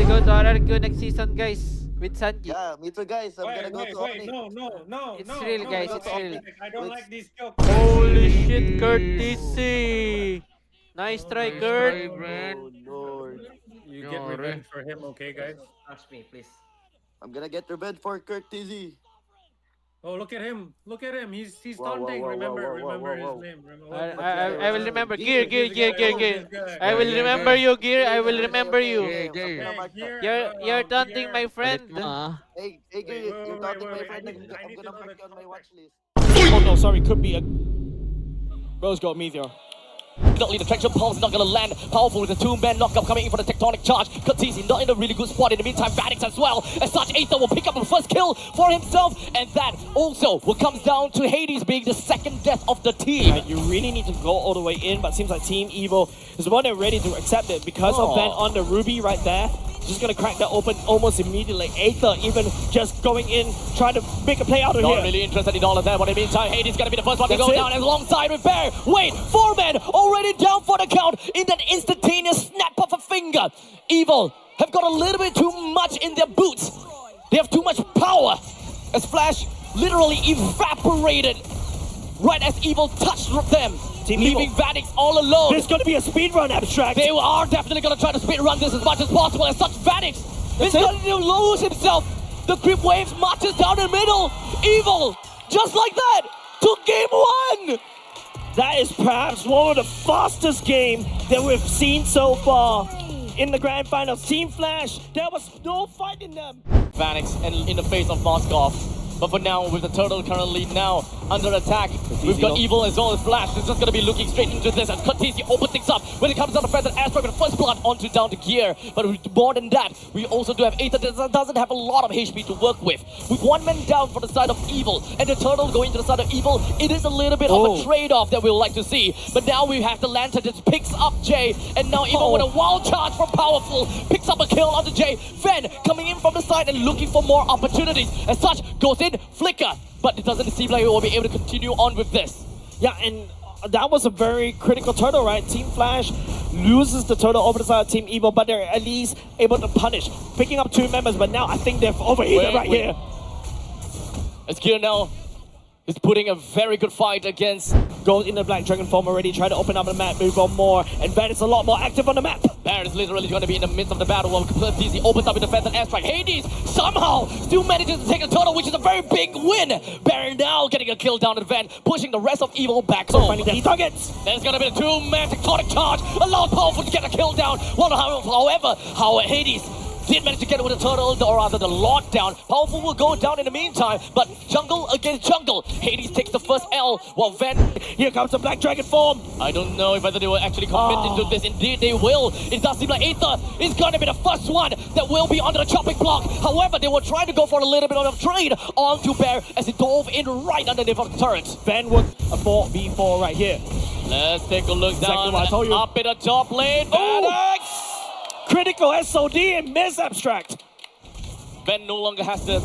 will go to RRQ next season, guys. With Sanji. Yeah, me too, guys. I'm gonna go to Wait, Omni. no. It's real, guys. It's real. I don't like this joke. Holy shit, Karltzy! Nice try, Nice Kurt. try, man. Oh, Lord. You get revenge for him, okay, guys? Ask me, please. I'm gonna get revenge for Karltzy. Oh, look at him. He's Whoa, whoa, taunting. whoa, Remember whoa, whoa, his whoa. name. I will remember. Gear. Gear. I will remember you, Gear. I will remember you. Okay. You're taunting my friend. Hey, Gear, you're taunting my friend. I I'm need to gonna know mark you on my watch list. Oh no, sorry, could be a... Bro's got Meteor. Not lead attraction, Paul's not gonna land. Powerful with the two-man knockup coming in for the tectonic charge. Karltzy not in a really good spot. In the meantime, Vanix as well. As such, Aether will pick up the first kill for himself. And that also will come down to Hades being the second death of the team. Right, you really need to go all the way in, but seems like Team Evil is more than ready to accept it because of Van on the Ruby right there. Just gonna crack that open almost immediately. Aether even just going in, trying to make a play out of here. Not really interested in all of that, but in the meantime, Hades gonna be the first one to go down alongside with Bear. Wait, 4 men already down for the count in that instantaneous snap of a finger. Evil have got a little bit too much in their boots. They have too much power as Flash literally evaporated right as Evil touched them. Leaving Vanix all alone. There's gonna be a speed run, Abstract. They are definitely gonna try to speed run this as much as possible. As such, Vanix is going to lose himself. The creep waves marches down the middle. Evil, just like that, took game 1. That is perhaps one of the fastest games that we've seen so far in the grand finals. Team Flash, there was no fight in them. Vanix and in the face of Moskov. But for now, with the turtle currently now under attack, we've got Evil as well as Flash. They're just going to be looking straight into this as Karltzy opens things up when it comes down to Feather Asteroid with first blood onto down to Gear. But more than that, we also do have Aether that doesn't have a lot of HP to work with. With 1 man down for the side of Evil and the turtle going to the side of Evil, it is a little bit of a trade-off that we'd like to see. But now we have the Lantern that picks up Jay, and now Evil with a wild charge from Powerful picks up a kill onto Jay. Ven coming in from the side and looking for more opportunities. As such, goes in, flicker, but it doesn't seem like we will be able to continue on with this. Yeah, and that was a very critical turtle, right? Team Flash loses the turtle over the side of Team Evil, but they're at least able to punish, picking up 2 members, but now I think they've overheated here. As Gear now is putting a very good fight against. Goes in the Black Dragon form already, try to open up the map, move on more, and Van is a lot more active on the map. Baron is literally going to be in the midst of the battle while Karltzy opens up with the Feather Airstrike. Hades somehow still manages to take a turtle, which is a very big win. Baron now getting a kill down to Van, pushing the rest of Evil back home. Finding the targets. There's going to be a 2-man tectonic charge, allows Powerful to get a kill down. Well, however, Hades did manage to get it with the turtle, or rather the lockdown. Powerful will go down in the meantime, but jungle against jungle. Hades takes the first L, while Van... Here comes the Black Dragon form. I don't know whether they will actually commit into this. Indeed, they will. It does seem like Aether is going to be the first one that will be under the chopping block. However, they were trying to go for a little bit of a trade onto Bear as he dove in right underneath of the turret. Van would a 4v4 right here. Let's take a look down what I told you. up in the top lane. Vanix! Critical SOD and miss, Abstract. Ben no longer has the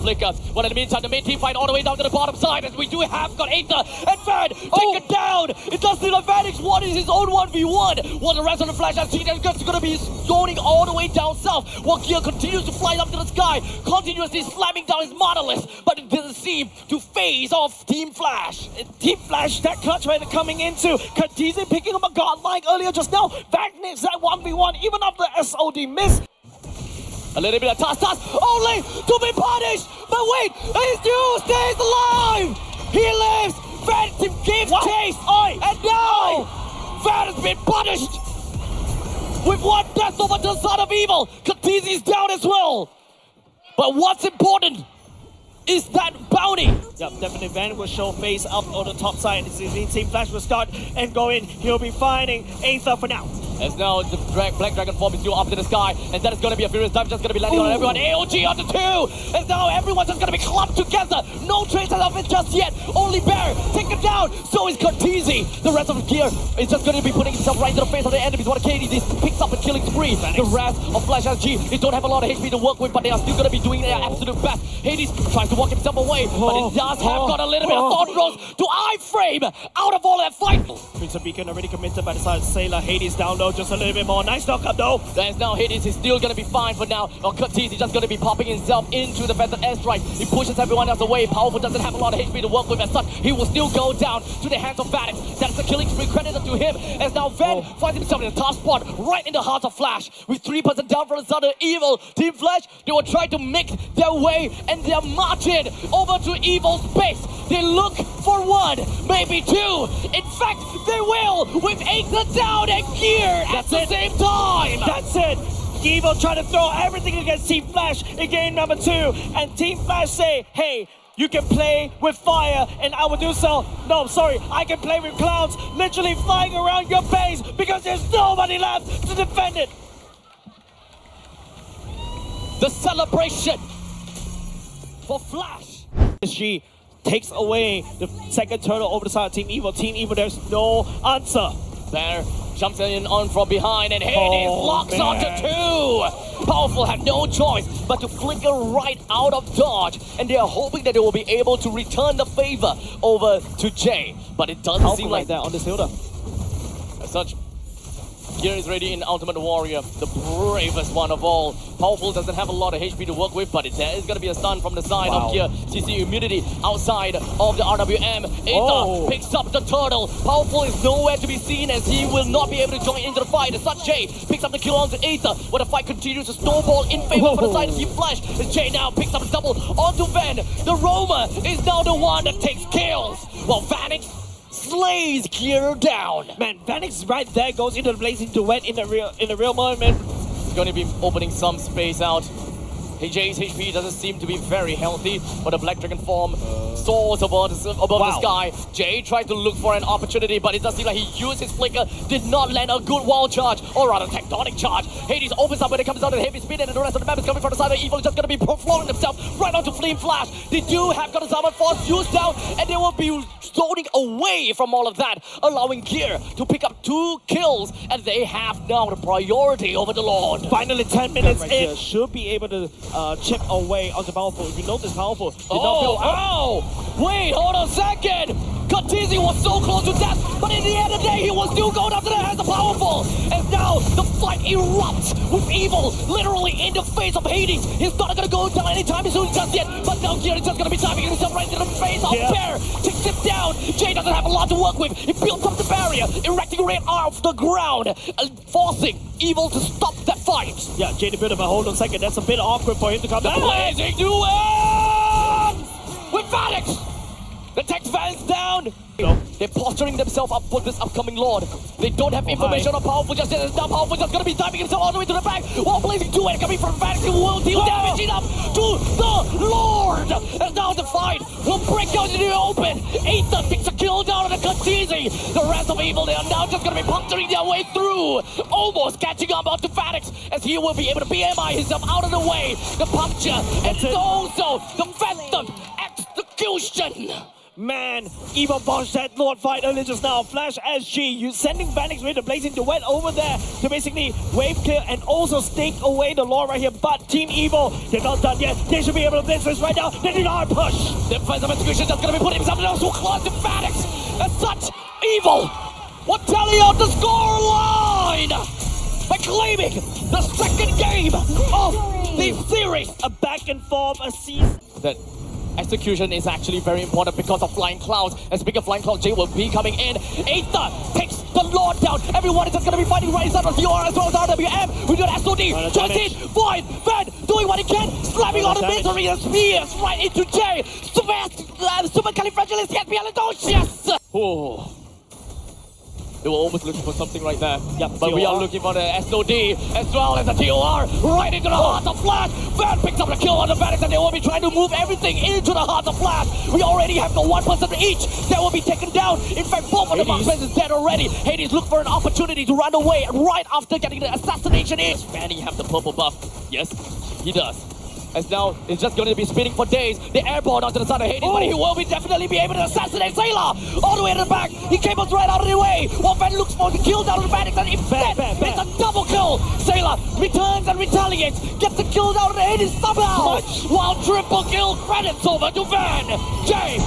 flicker. But in the meantime, the main team fight all the way down to the bottom side as we do have got Aether and Van take it down. It does seem like Vanix one is his own 1v1. While the rest of the Flash has seen is going to be going all the way down south. While Gear continues to fly up to the sky, continuously slamming down his monolith. But it doesn't seem to phase off Team Flash. Team Flash, that clutch right coming into Karltzy picking up a godlike earlier just now. Vanix that 1v1 even after the SOD miss. A little bit of toss, only to be punished. But wait, he still stays alive. He lives. Van gives chase. And now, Van has been punished with 1 death over to the side of Evil. Karltzy's down as well. But what's important is that bounty. Yep, definitely Van will show face up on the top side. Team Flash will start and go in. He'll be finding Aether for now. As now the Black Dragon form is still up to the sky, and that is going to be a furious dive, just going to be landing on everyone. AOG onto 2, and now everyone's just going to be clumped together. No traces of it just yet. Only Bear taken down. So is Karltzy. The rest of the Gear is just going to be putting himself right into the face of the enemies. What Katie picks up a killing spree. The rest of Flash SG, they don't have a lot of HP to work with, but they are still going to be doing their absolute best. Hades tries to to walk himself away, but he does have got a little bit of thought throws to iframe out of all that fight. Crimson Beacon already committed by the side of Sailor. Hades down low just a little bit more. Nice knockup though. There's now Hades is still gonna be fine for now. Karltzy just gonna be popping himself into the feathered airstrike. He pushes everyone else away. Powerful doesn't have a lot of HP to work with as such. He will still go down to the hands of Vanix. That's the killing spree credited to him. As now Van finds himself in a tough spot right in the heart of Flash. With 3% down from the side of Evil. Team Flash, they will try to make their way and they're marching over to Evil's base. They look for one, maybe two. In fact, they will with Aether down and Gear at the same time. That's it. Evil trying to throw everything against Team Flash in game number 2. And Team Flash say, hey, you can play with fire and I will do so. No, sorry, I can play with clouds literally flying around your base because there's nobody left to defend it. The celebration for Flash. She takes away the second turtle over the side of Team Evil. Team Evil, there's no answer. There jumps in on from behind and Hades locks onto 2. Powerful have no choice but to flicker right out of dodge, and they are hoping that they will be able to return the favor over to Jay. But it doesn't seem like that on this Hilda. As such, Gear is ready in Ultimate Warrior, the bravest one of all. Powerful doesn't have a lot of HP to work with, but there is going to be a stun from the side of Gear. CC immunity outside of the RWM. Aether picks up the turtle. Powerful is nowhere to be seen as he will not be able to join into the fight. As such, Jay picks up the kill onto Aether, where the fight continues to snowball in favor for the side of Team Flash. As Jay now picks up a double onto Van. The Roamer is now the one that takes kills, while Vanix slays Gear down. Man, Vanix right there goes into the blazing duet in the real moment. He's going to be opening some space out. Jay's HP doesn't seem to be very healthy, but the Black Dragon form soars above the sky. Jay tried to look for an opportunity, but it does seem like he used his flicker, did not land a good wall charge, or rather tectonic charge. Hades opens up when it comes down to the heavy speed, and the rest of the map is coming from the side of Evil, just going to be flowing themselves right onto Flame Flash. They do have got a Summon Force used down, and they will be zoning away from all of that, allowing Gear to pick up 2 kills, and they have now the priority over the Lord. Finally 10 minutes in, should be able to chip away onto Powerful. If you notice, Powerful did not feel... Wait, hold on a second! Karltzy was so close to death, but in the end of the day, he was still going after the hands of Powerful. And now, the fight erupts with Evil literally in the face of Hades. He's not gonna go down anytime soon just yet, but now Gear is just gonna be timing himself right into the face of Bear. Takes him down. Jay doesn't have a lot to work with. He builds up the barrier, erecting right off the ground, and forcing Evil to stop that fight. Yeah, Jay the Builder, but hold on a second. That's a bit awkward for him to come down. Blazing duel with Vanix. The tech Van's down. They're posturing themselves up for this upcoming Lord. They don't have information on Powerful just yet. Now Powerful just gonna be diving himself all the way to the back. While Blazing duel coming from Vanix, who will deal damage enough to the Lord. And now the fight will break out into the open. Aether takes a kill down on the Karltzy. The rest of Evil, they are now just gonna be puncturing their way through, almost catching up onto Vanix, as he will be able to BMI himself out of the way. The puncture and also the Phantom execution. Man, Evil botched that Lord fight earlier just now. Flash SG, you sending Vanix with the blazing duet over there to basically wave clear and also stake away the Lord right here. But Team Evil, they're not done yet. They should be able to blitz this right now. They need our push. The Phantom execution just gonna be putting himself so close to Vanix. As such, Evil will tally out the score line by claiming the second game of the series. A back and forth, a season. That execution is actually very important because of Flying Clouds. And speaking of Flying Cloud, Jay will be coming in. Aether takes the Lord down. Everyone is just going to be fighting right inside of VR as well as RWM. We do an SOD. Joins in. Void. Van doing what he can. Slamming on the misery and spears right into Jay. Supercalifragilisticexpialidocious. Oh. They were almost looking for something right there. Yep, but we are looking for the SOD as well as the TOR right into the heart of Flash. Van picks up the kill on the Vanix, and they will be trying to move everything into the heart of Flash. We already have the 1 person each that will be taken down. In fact, both of the marksmen is dead already. Hades look for an opportunity to run away right after getting the assassination in. Does Fanny have the purple buff? Yes, he does. As now, it's just going to be spinning for days. The airborne onto the side of Hades, but he will definitely be able to assassinate Sailor all the way to the back. He came up right out of the way. While Van looks for the kill down on the Vanix, and instead, it's a double kill. Sailor returns and retaliates, gets the kill down on the Hades somehow. While triple kill credits over to Van. Jay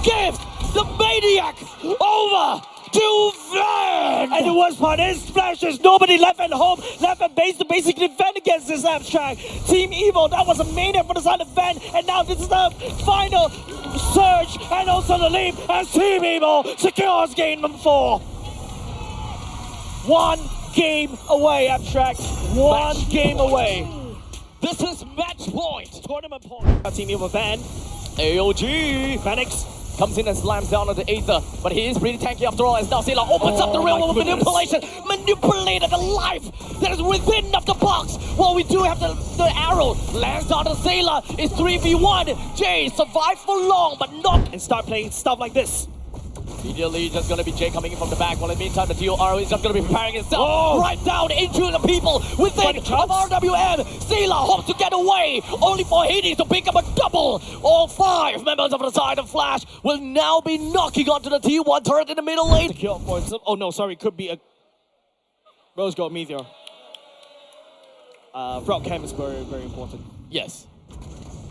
gives the Maniac over to Van! And the worst part is, Flash, there's nobody left at home, left at base to basically defend against this abstract. Team Evil, that was a Maniac for the side of Van, and now this is the final surge and also the leap as Team Evil secures game number 4. 1 game away, abstract. One game away. This is match point. Tournament point. Team Evil Van. AOG. Phoenix comes in and slams down on the Aether, but he is pretty tanky after all, as now Sailor opens up the realm of manipulation, manipulated the life that is within of the box. While we do have the arrow, lands on the Sailor, it's 3v1. Jay survived for long, but not, and start playing stuff like this. Immediately, just gonna be Jay coming in from the back, while in the meantime, the TOR is just gonna be preparing himself right down into the people within of RWM. Sailor hopes to get away, only for Hades to pick up a double. All 5 members of the side of Flash will now be knocking onto the T1 turret in the middle lane. Secure for some, oh no, sorry, could be a Rose Gold Meteor. Frog Cam is very, very important. Yes,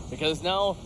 because now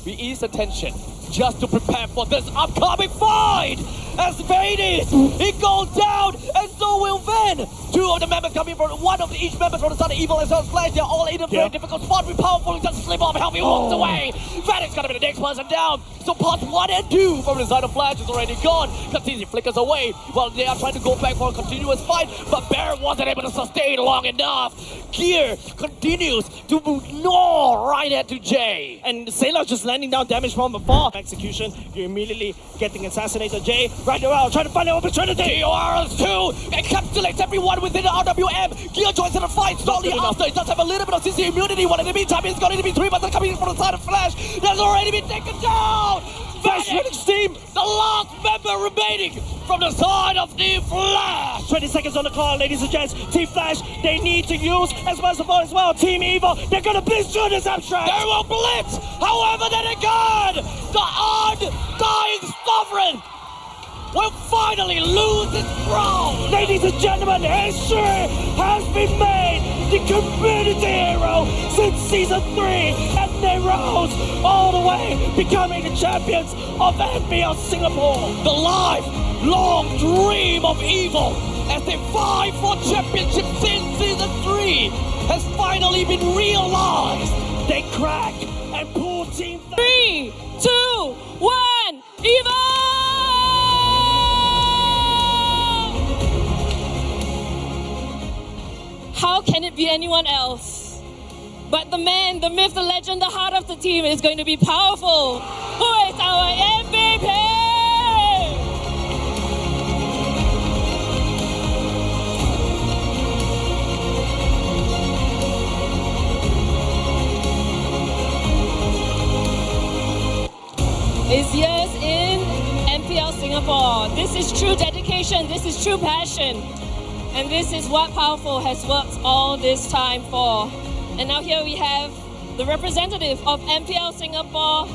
we ease the tension just to prepare for this upcoming fight. As Hades, it goes down, and so will Van. 2 of the members coming from one of each member from the side of Evil as well as Flash. They're all in a very difficult spot. With powerful, just slip off, help me walks away. Van is gonna be the next person down. So parts 1 and 2 from the side of Flash is already gone. Karltzy flickers away while they are trying to go back for a continuous fight, but Bear wasn't able to sustain long enough. Gear continues to gnaw right into Jay. And Sailor just landing down damage from afar. Execution, you're immediately getting assassinated. Jay right around, trying to find an opportunity. TORs 2 encapsulates everyone within the RWM. Gear joins in the fight slowly after. He does have a little bit of CC immunity, while in the meantime, it's going to be 3 buttons coming in from the side of Flash. That's already been taken down. Flash Phoenix team, the last member remaining from the side of Team Flash. 20 seconds on the clock, ladies and gents. Team Flash, they need to use as much support as well. Team Evil, they're gonna blitz through this abstract. They will blitz. However, then again, the undying sovereign will finally lose its crown. Ladies and gentlemen, history has been made. The community hero since season 3, and they rose all the way, becoming the champions of MPL Singapore. The lifelong dream of Evil, as they fight for championship since season 3, has finally been realized. They crack and pull Team 3, 2, 1, Evil! How can it be anyone else? But the man, the myth, the legend, the heart of the team is going to be powerful. Who is our MVP? Is years in MPL Singapore. This is true dedication, this is true passion. And this is what Powerful has worked all this time for. And now here we have the representative of MPL Singapore,